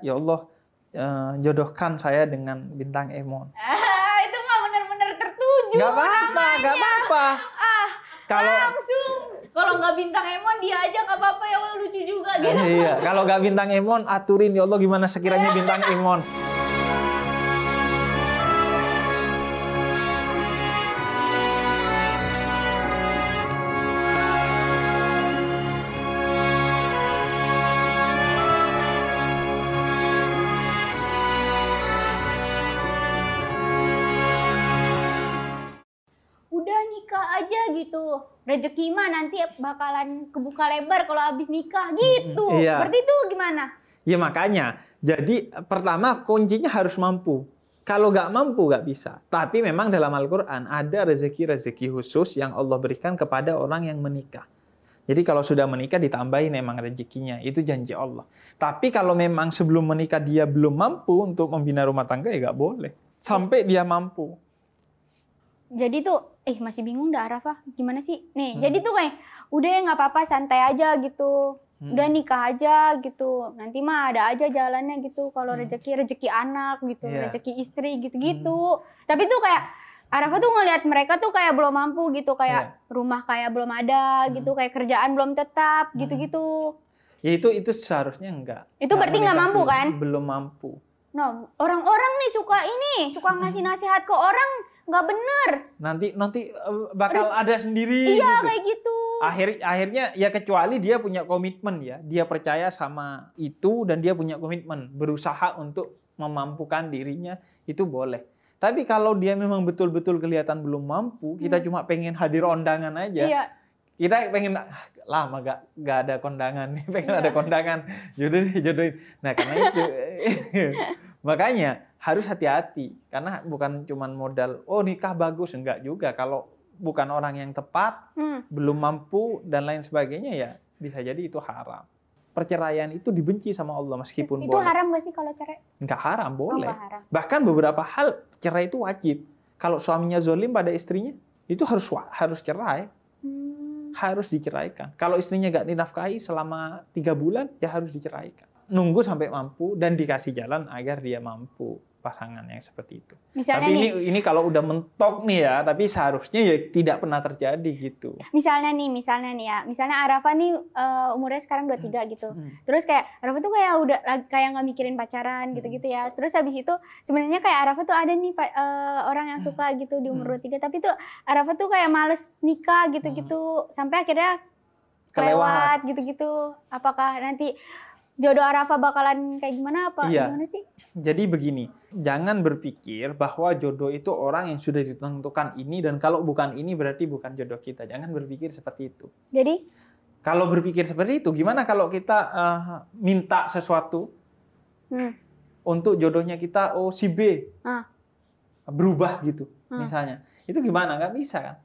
Ya Allah, jodohkan saya dengan bintang Emon. Itu mah benar-benar tertuju. Gak apa-apa, gak apa-apa. Kalau langsung, kalau nggak bintang Emon dia aja nggak apa-apa, ya Allah lucu juga gitu. iya, kalau gak bintang Emon, aturin ya Allah gimana sekiranya bintang Emon. Udah nikah aja gitu, rezeki mah nanti bakalan kebuka lebar kalau abis nikah gitu. Iya. Berarti itu gimana? Ya makanya, jadi pertama kuncinya harus mampu. Kalau nggak mampu nggak bisa. Tapi memang dalam Al-Quran ada rezeki-rezeki khusus yang Allah berikan kepada orang yang menikah. Jadi kalau sudah menikah ditambahin emang rezekinya. Itu janji Allah. Tapi kalau memang sebelum menikah dia belum mampu untuk membina rumah tangga, ya nggak boleh. Sampai dia mampu. Jadi tuh, masih bingung dah Arafah, gimana sih? Nih, jadi tuh kayak, udah ya nggak apa-apa, santai aja gitu. Udah nikah aja gitu. Nanti mah ada aja jalannya gitu. Kalau rezeki anak gitu, rezeki istri gitu-gitu. Tapi tuh kayak, Arafah tuh ngelihat mereka tuh kayak belum mampu gitu. Kayak rumah kayak belum ada gitu, kayak kerjaan belum tetap gitu-gitu. Ya itu seharusnya enggak. Itu berarti nggak mampu kan? Belum mampu. Nah, orang-orang nih suka ngasih nasihat ke orang nggak bener. Nanti bakal ada sendiri. Iya gitu. kayak gitu. Akhirnya ya kecuali dia punya komitmen ya, dia percaya sama itu dan dia punya komitmen, berusaha untuk memampukan dirinya, itu boleh. Tapi kalau dia memang betul-betul kelihatan belum mampu, kita cuma pengen hadir undangan aja. Iya. Kita pengen lama gak ada kondangan nih, pengen ada kondangan, jodohin. Nah karena itu makanya harus hati-hati karena bukan cuma modal nikah bagus, enggak juga. Kalau bukan orang yang tepat, belum mampu dan lain sebagainya, ya bisa jadi itu haram. Perceraian itu dibenci sama Allah meskipun itu boleh. Itu haram gak sih kalau cerai? Enggak haram, boleh. Enggak haram. Bahkan beberapa hal cerai itu wajib. Kalau suaminya zolim pada istrinya, itu harus cerai. Harus diceraikan. Kalau istrinya nggak dinafkahi selama 3 bulan, ya harus diceraikan. Nunggu sampai mampu dan dikasih jalan agar dia mampu, pasangan yang seperti itu. Misalnya tapi ini kalau udah mentok nih ya, tapi seharusnya ya tidak pernah terjadi gitu. Misalnya nih ya, misalnya Arafah nih umurnya sekarang 23 gitu. Terus kayak Arafah tuh kayak udah kayak nggak mikirin pacaran gitu-gitu ya. Terus habis itu sebenarnya kayak Arafah tuh ada nih orang yang suka gitu di umur 23, tapi tuh Arafah tuh kayak males nikah gitu-gitu sampai akhirnya kelewat gitu-gitu. Apakah nanti jodoh Arafah bakalan kayak gimana apa? Iya. Gimana sih? Jadi begini, jangan berpikir bahwa jodoh itu orang yang sudah ditentukan ini dan kalau bukan ini berarti bukan jodoh kita. Jangan berpikir seperti itu. Jadi? Kalau berpikir seperti itu, gimana kalau kita minta sesuatu untuk jodohnya kita, si B berubah gitu, misalnya. Itu gimana? Nggak bisa kan?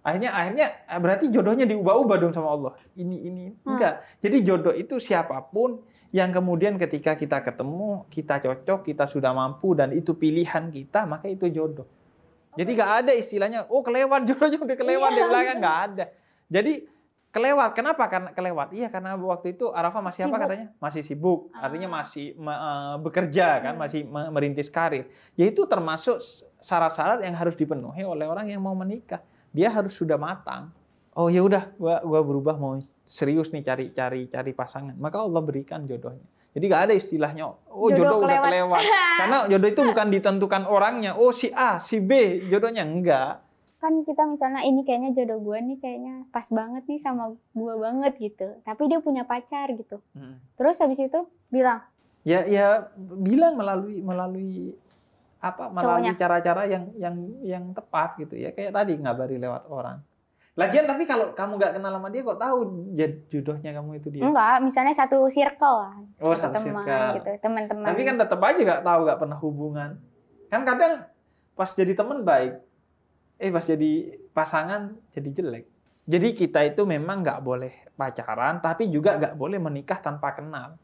Akhirnya berarti jodohnya diubah-ubah dong sama Allah. Ini enggak. Jadi jodoh itu siapapun yang kemudian ketika kita ketemu, kita cocok, kita sudah mampu dan itu pilihan kita, maka itu jodoh. Jadi nggak ada istilahnya, kelewat, jodohnya udah kelewat di belakang, nggak ada. Jadi kelewat. Kenapa? Karena kelewat. Iya, karena waktu itu Arafah masih apa katanya? Masih sibuk. Artinya masih bekerja kan, masih merintis karir. Yaitu termasuk syarat-syarat yang harus dipenuhi oleh orang yang mau menikah. Dia harus sudah matang. Oh ya udah, gua berubah mau serius nih cari pasangan. Maka Allah berikan jodohnya. Jadi nggak ada istilahnya, jodoh udah kelewat. Karena jodoh itu bukan ditentukan orangnya. Si A, si B, jodohnya enggak. Kan kita misalnya ini kayaknya jodoh gue nih kayaknya pas banget nih sama gue banget gitu. Tapi dia punya pacar gitu. Terus habis itu bilang? Ya bilang melalui cara-cara yang tepat gitu ya, kayak tadi ngabari lewat orang. Lagian tapi kalau kamu nggak kenal sama dia kok tahu jodohnya kamu itu dia? Enggak, misalnya satu circle lah. Satu circle gitu, teman-teman. Tapi kan tetap aja nggak tahu, nggak pernah hubungan. Kan kadang pas jadi teman baik, pas jadi pasangan jadi jelek. Jadi kita itu memang nggak boleh pacaran, tapi juga nggak boleh menikah tanpa kenal.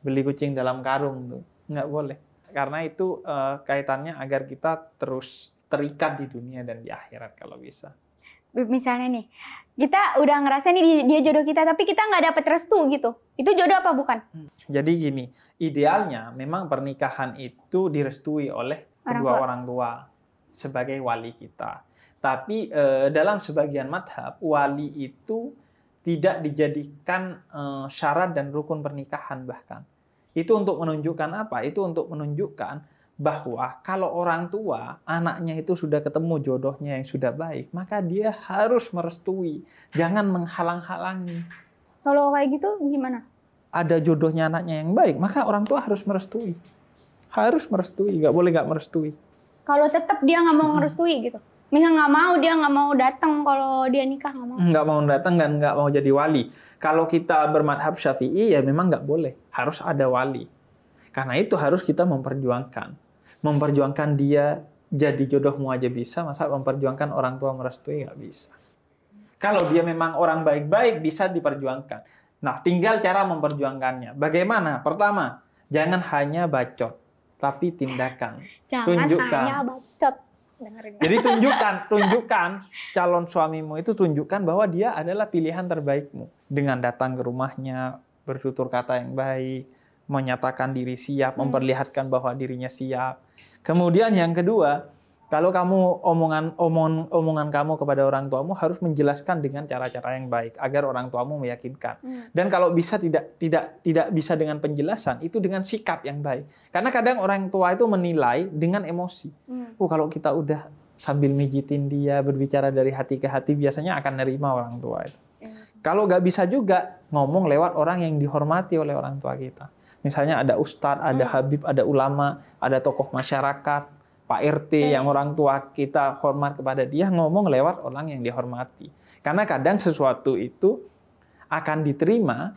Beli kucing dalam karung tuh nggak boleh. Karena itu kaitannya agar kita terus terikat di dunia dan di akhirat kalau bisa. misalnya nih, kita udah ngerasa nih dia jodoh kita, tapi kita nggak dapet restu gitu. Itu jodoh apa bukan? Jadi gini, idealnya memang pernikahan itu direstui oleh kedua orang tua sebagai wali kita. Tapi dalam sebagian madhab, wali itu tidak dijadikan syarat dan rukun pernikahan bahkan. Itu untuk menunjukkan apa? Itu untuk menunjukkan bahwa kalau orang tua, anaknya itu sudah ketemu jodohnya yang sudah baik, maka dia harus merestui. Jangan menghalang-halangi. Kalau kayak gitu gimana? Ada jodohnya anaknya yang baik, maka orang tua harus merestui. Harus merestui, nggak boleh nggak merestui. Kalau tetap dia nggak mau merestui gitu? Misal dia nggak mau datang kalau dia nikah nggak mau. Nggak mau datang dan nggak mau jadi wali. Kalau kita bermadhab Syafi'i ya memang nggak boleh, harus ada wali. Karena itu harus kita memperjuangkan dia jadi jodohmu aja bisa, masa memperjuangkan orang tua merestui nggak bisa. Kalau dia memang orang baik-baik bisa diperjuangkan. Nah, tinggal cara memperjuangkannya. Bagaimana? Pertama, jangan hanya bacot, tapi tindakan. Tunjukkan. Hanya bacot. Jadi tunjukkan calon suamimu itu, tunjukkan bahwa dia adalah pilihan terbaikmu. Dengan datang ke rumahnya, bertutur kata yang baik, menyatakan diri siap, memperlihatkan bahwa dirinya siap. Kemudian yang kedua, kalau kamu omongan kamu kepada orang tuamu harus menjelaskan dengan cara-cara yang baik agar orang tuamu meyakinkan. Dan kalau bisa tidak bisa dengan penjelasan, itu dengan sikap yang baik. Karena kadang orang tua itu menilai dengan emosi. Kalau kita udah sambil mijitin dia, berbicara dari hati ke hati, biasanya akan nerima orang tua itu. Kalau nggak bisa juga, ngomong lewat orang yang dihormati oleh orang tua kita. Misalnya ada ustadz, ada habib, ada ulama, ada tokoh masyarakat, Pak RT yang orang tua kita hormat kepada dia, ngomong lewat orang yang dihormati. Karena kadang sesuatu itu akan diterima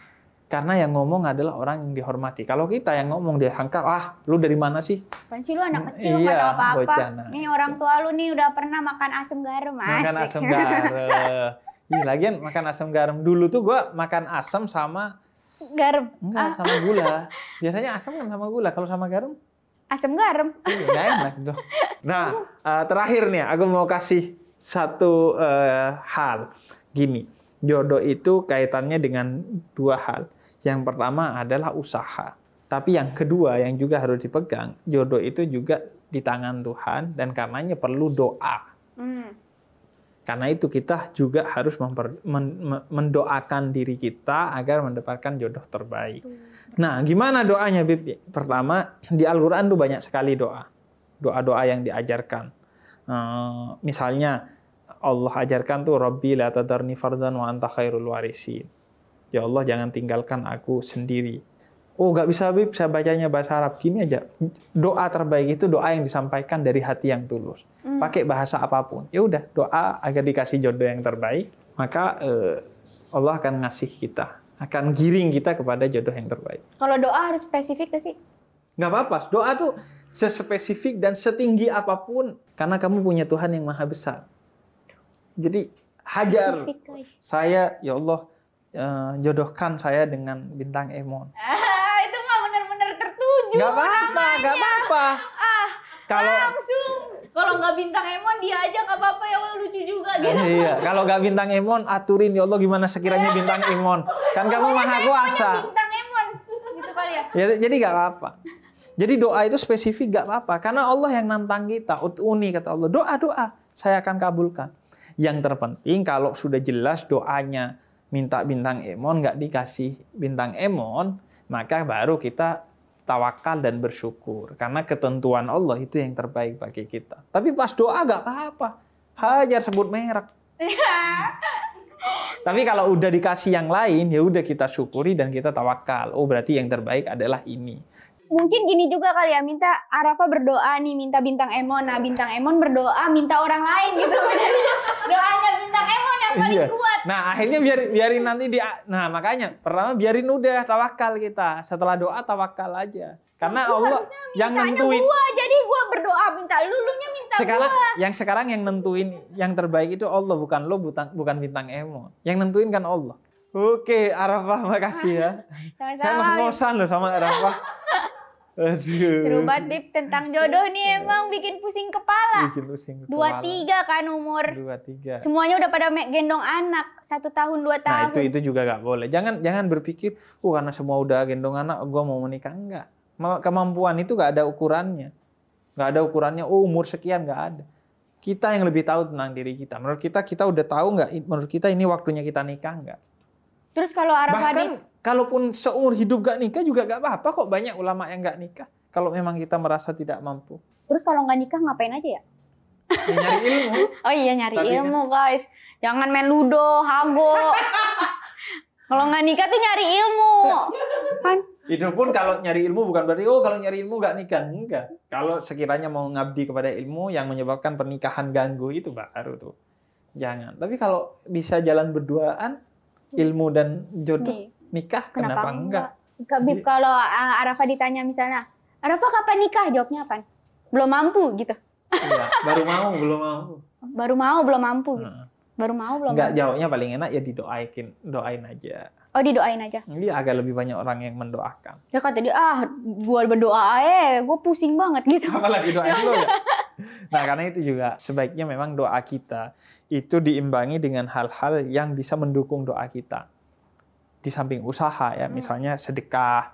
karena yang ngomong adalah orang yang dihormati. Kalau kita yang ngomong dia hangkal, lu dari mana sih? Kan sih lu anak kecil, nggak tahu apa-apa. Nih orang tua lu nih udah pernah makan asam garam. Makan asam garam. Lagian makan asam garam. Dulu tuh gue makan asam sama garam. Enggak, sama gula. Biasanya asam kan sama gula. Kalau sama garam? Asam garam. Iya, nggak enak dong. Nah, terakhir nih, aku mau kasih satu hal. Gini, jodoh itu kaitannya dengan dua hal. Yang pertama adalah usaha. Tapi yang kedua yang juga harus dipegang, jodoh itu juga di tangan Tuhan dan karenanya perlu doa. Karena itu kita juga harus mendoakan diri kita agar mendapatkan jodoh terbaik. Nah, gimana doanya, Bib? Pertama, di Al-Quran tuh banyak sekali doa. Doa-doa yang diajarkan. Misalnya, Allah ajarkan tuh, Rabbi la tadarni fardan wa anta khairul warisin. Ya Allah, jangan tinggalkan aku sendiri. Oh, nggak bisa, Bib, saya bacanya bahasa Arab. Gini aja, doa terbaik itu doa yang disampaikan dari hati yang tulus. Pakai bahasa apapun. Ya udah, doa agar dikasih jodoh yang terbaik, maka Allah akan ngasih kita, akan giring kita kepada jodoh yang terbaik. Kalau doa harus spesifik gak sih? Nggak apa-apa, doa tuh sespesifik dan setinggi apapun, karena kamu punya Tuhan yang maha besar. Jadi, hajar saya, ya Allah, jodohkan saya dengan bintang Emon. Itu nggak benar-benar tertuju. Nggak apa-apa. Kalau langsung, nggak bintang Emon dia aja nggak apa-apa, ya Allah lucu juga gitu. Iya, kalau nggak bintang Emon, aturin, ya Allah gimana sekiranya bintang Emon. Kan kamu maha kuasa. Bintang Emon, gitu kali ya. Jadi nggak apa-apa. Jadi doa itu spesifik nggak apa-apa, karena Allah yang nantang kita. Ut'uni, kata Allah, doa, saya akan kabulkan. Yang terpenting kalau sudah jelas doanya minta bintang Emon, nggak dikasih bintang Emon, maka baru kita tawakal dan bersyukur. Karena ketentuan Allah itu yang terbaik bagi kita. Tapi pas doa nggak apa-apa. Hajar sebut merek. Tapi kalau udah dikasih yang lain, ya udah kita syukuri dan kita tawakal. Oh, berarti yang terbaik adalah ini. Mungkin gini juga kali ya, minta Arafah berdoa nih, minta bintang Emon. Nah, bintang Emon berdoa minta orang lain gitu. Doanya bintang Emon yang paling kuat. Nah, akhirnya biarin nanti nah, makanya pertama biarin udah tawakal kita. Setelah doa tawakal aja. Karena Allah yang nentuin. Jadi gua berdoa minta lulunya minta sekarang yang nentuin yang terbaik itu Allah, bukan lo, bukan bintang Emon. Yang nentuin kan Allah. Oke, Arafah, makasih ya. Sama-sama. Saya ngos-ngosan loh sama Arafah. Aduh. Seru banget, Bib. Tentang jodoh nih emang bikin pusing kepala. Bikin pusing kepala. 23 kan umur. 23. Semuanya udah pada gendong anak. 1 tahun, 2 tahun. Nah itu juga gak boleh. Jangan berpikir, karena semua udah gendong anak, gue mau menikah. Enggak. Kemampuan itu gak ada ukurannya. Gak ada ukurannya, umur sekian gak ada. Kita yang lebih tahu tentang diri kita. Menurut kita udah tahu nggak? Menurut kita ini waktunya kita nikah nggak? Terus kalau bahkan kalaupun seumur hidup gak nikah juga gak apa-apa kok. Banyak ulama yang gak nikah. Kalau memang kita merasa tidak mampu. Terus kalau nggak nikah ngapain aja ya? Ya nyari ilmu. Oh iya nyari ilmu guys. Jangan main ludo, hago. Kalau nggak nikah tuh nyari ilmu. Kan? Itu pun kalau nyari ilmu bukan berarti kalau nyari ilmu gak nikah. Enggak. Kalau sekiranya mau ngabdi kepada ilmu yang menyebabkan pernikahan ganggu itu baru tuh. Jangan. Tapi kalau bisa jalan berduaan, ilmu dan jodoh, nikah kenapa enggak? Kak Bib, kalau Arafah ditanya misalnya, Arafah kapan nikah? Jawabnya apa? Belum mampu gitu. Iya, baru mau belum mampu. Baru mau belum mampu gitu. Baru mau belum enggak, mampu. jawabnya paling enak ya doain aja. Oh, didoain aja. Iya, agak lebih banyak orang yang mendoakan. Terus kata dia, gua berdoa gue pusing banget gitu. Apalagi doain lo ya. Nah, karena itu juga sebaiknya memang doa kita itu diimbangi dengan hal-hal yang bisa mendukung doa kita. Di samping usaha ya, misalnya sedekah,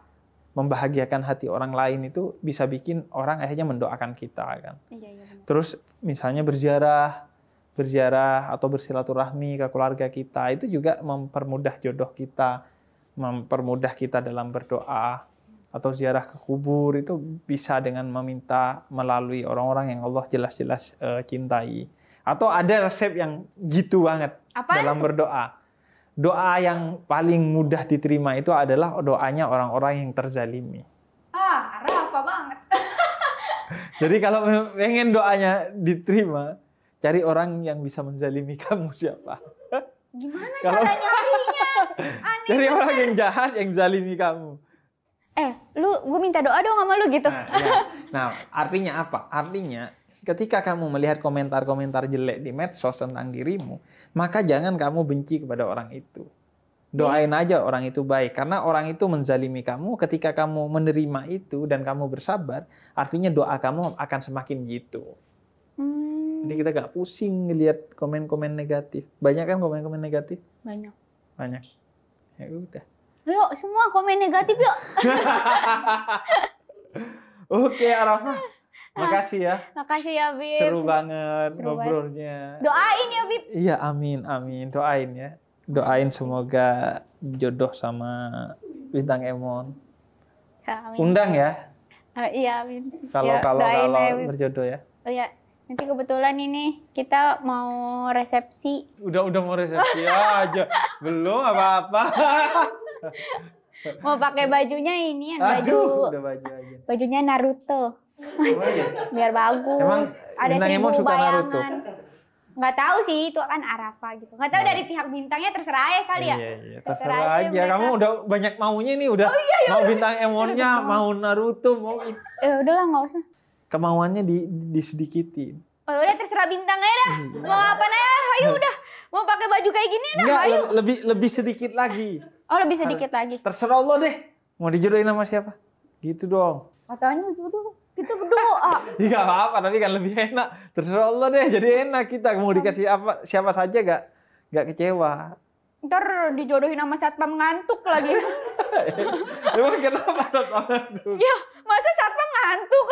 membahagiakan hati orang lain itu bisa bikin orang akhirnya mendoakan kita kan. Iya, benar. Terus misalnya berziarah atau bersilaturahmi ke keluarga kita, itu juga mempermudah jodoh kita, mempermudah kita dalam berdoa. Atau ziarah ke kubur itu bisa dengan meminta melalui orang-orang yang Allah jelas-jelas cintai. Atau ada resep yang gitu banget dalam berdoa. Doa yang paling mudah diterima itu adalah doanya orang-orang yang terzalimi. Rafa banget. Jadi kalau pengen doanya diterima, cari orang yang bisa menzalimi kamu siapa. Gimana cara nyarinya? Cari orang yang jahat yang zalimi kamu. Gue minta doa dong sama lu gitu. Nah, artinya apa? Artinya ketika kamu melihat komentar-komentar jelek di medsos tentang dirimu, maka jangan kamu benci kepada orang itu. Doain aja orang itu baik. Karena orang itu menzalimi kamu, ketika kamu menerima itu dan kamu bersabar, artinya doa kamu akan semakin gitu. Jadi kita gak pusing ngelihat komen-komen negatif. Banyak kan komen-komen negatif? Banyak. Ya udah. Yuk, semua komen negatif yuk. Oke, Arafah. Makasih ya. Makasih ya, Bib. Seru banget ngobrolnya. Doain ya, Bib. Iya, amin. Doain ya. Doain semoga jodoh sama Bintang Emon. Amin. Undang ya. Iya, amin. Kalau berjodoh ya. Oh iya. Nanti kebetulan ini kita mau resepsi. Udah mau resepsi aja. Belum apa-apa. Mau pakai bajunya ini udah baju aja. Bajunya Naruto. Biar bagus. Emang ada Bintang Emon suka bayangan. Naruto? Nggak tahu sih, itu kan Arafah gitu. Nggak tahu dari pihak bintangnya, terserah ya kali ya. Iya, terserah aja. Kamu udah banyak maunya nih, udah mau Bintang Emonnya, mau Naruto, mau udahlah nggak usah. Kemauannya disedikitin. Oh udah terserah bintangnya dah. Mau apa nih? Ayo udah. Mau pakai baju kayak gini dah. Enggak, ayo. lebih sedikit lagi. Oh lebih sedikit lagi. Terserah Allah deh. Mau dijodohin sama siapa? Gitu dong. Katanya jodoh. Kita berdoa. Ya nggak apa-apa, tapi kan lebih enak. Terserah Allah deh, jadi enak kita. Mau dikasih siapa saja nggak kecewa. Ntar dijodohin sama satpam ngantuk lagi. Emang kenapa satpam ngantuk? Ya, masa satpam ngantuk?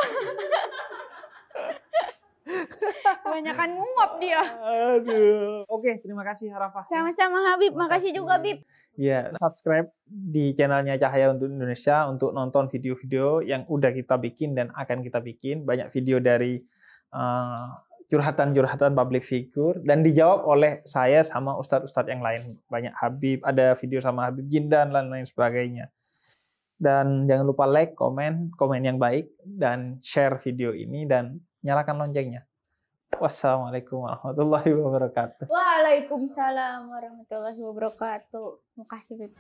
Kebanyakan nguap dia. Aduh. Oke, terima kasih Arafah. Sama-sama Habib, makasih juga Bib. Ya, subscribe di channelnya Cahaya untuk Indonesia untuk nonton video-video yang udah kita bikin dan akan kita bikin. Banyak video dari curhatan-curhatan public figure dan dijawab oleh saya sama ustadz-ustadz yang lain. Banyak Habib, ada video sama Habib Jindan dan lain sebagainya. Dan jangan lupa like, komen yang baik dan share video ini dan nyalakan loncengnya. Wassalamualaikum warahmatullahi wabarakatuh. Waalaikumsalam warahmatullahi wabarakatuh. Makasih, Bib.